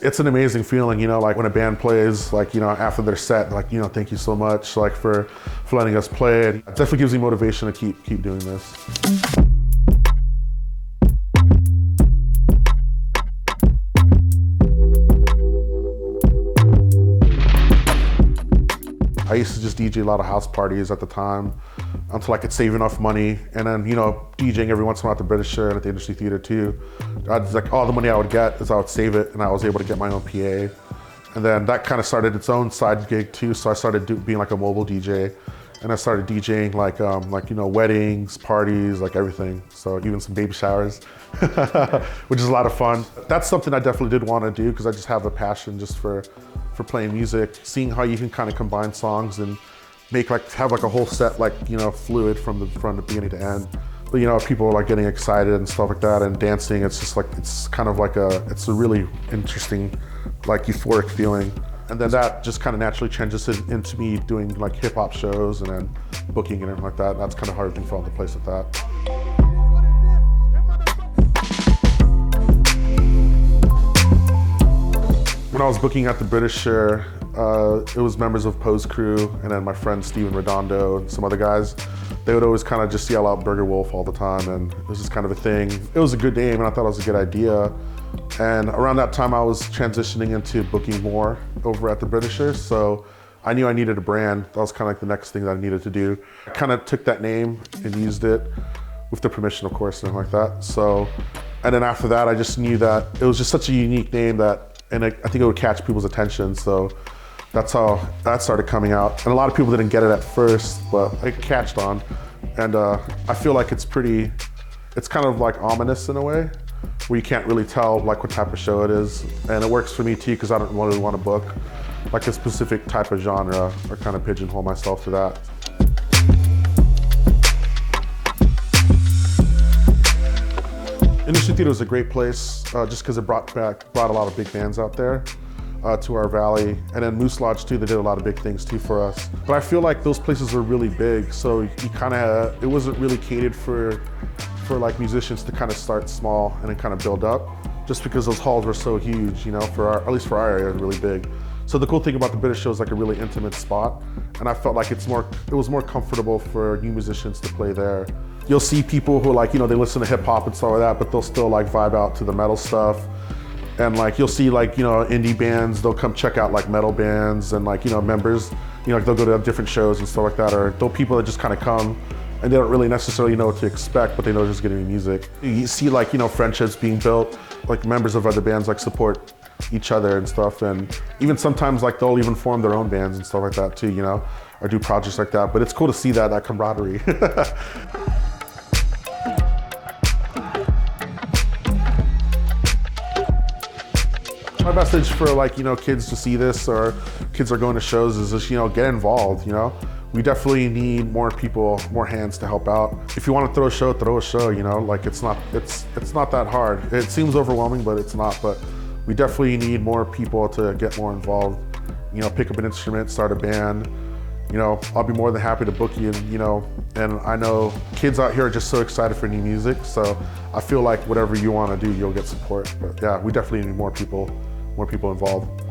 It's an amazing feeling, like when a band plays, after their set, thank you so much, for letting us play. It definitely gives me motivation to keep doing this. I used to just DJ a lot of house parties at the time until I could save enough money. And then, DJing every once in a while at the Britisher and at the Industry Theater too. All the money I would get is I would save it, and I was able to get my own PA. And then that kind of started its own side gig too. So I started being like a mobile DJ. And I started DJing weddings, parties, everything. So even some baby showers, which is a lot of fun. That's something I definitely did want to do because I just have a passion just for playing music, seeing how you can kind of combine songs and make have a whole set fluid from the beginning to end. But people are getting excited and stuff like that, and dancing. It's just it's a really interesting euphoric feeling. And then that just kind of naturally transitioned into me doing hip hop shows and then booking and everything like that. That's kind of how everything fell into place with that. When I was booking at the Britisher, it was members of Poe's crew and then my friend Steven Redondo and some other guys. They would always kind of just yell out Burgerwolf all the time, and it was just kind of a thing. It was a good name and I thought it was a good idea. And around that time I was transitioning into booking more over at the Britisher, so I knew I needed a brand. That was kind of the next thing that I needed to do. I kind of took that name and used it with the permission, of course, and like that. So, and then after that I just knew that it was just such a unique name and I think it would catch people's attention, so that's how that started coming out. And a lot of people didn't get it at first, but it catched on. And I feel like it's kind of ominous in a way, where you can't really tell what type of show it is. And it works for me too, because I don't really want to book a specific type of genre or kind of pigeonhole myself to that. Industry Theater was a great place just because it brought a lot of big bands out there to our valley. And then Moose Lodge too, they did a lot of big things too for us. But I feel like those places were really big, so it wasn't really catered for musicians to kind of start small and then kind of build up, just because those halls were so huge, at least for our area, really big. So the cool thing about the British show is a really intimate spot, and I felt like it was more comfortable for new musicians to play there. You'll see people who they listen to hip hop and stuff like that, but they'll still vibe out to the metal stuff. And you'll see indie bands, they'll come check out metal bands, and members, they'll go to different shows and stuff like that, or they'll people that just kind of come and they don't really necessarily know what to expect, but they know they're just getting music. You see friendships being built, members of other bands support each other and stuff, and even sometimes they'll even form their own bands and stuff like that too, or do projects like that. But it's cool to see that camaraderie. My message for kids to see this, or kids are going to shows, is just get involved. We definitely need more people, more hands to help out. If you want to throw a show, it's not that hard. It seems overwhelming, but it's not. But we definitely need more people to get more involved. Pick up an instrument, start a band. I'll be more than happy to book you. And I know kids out here are just so excited for new music. So I feel like whatever you want to do, you'll get support. But yeah, we definitely need more people involved.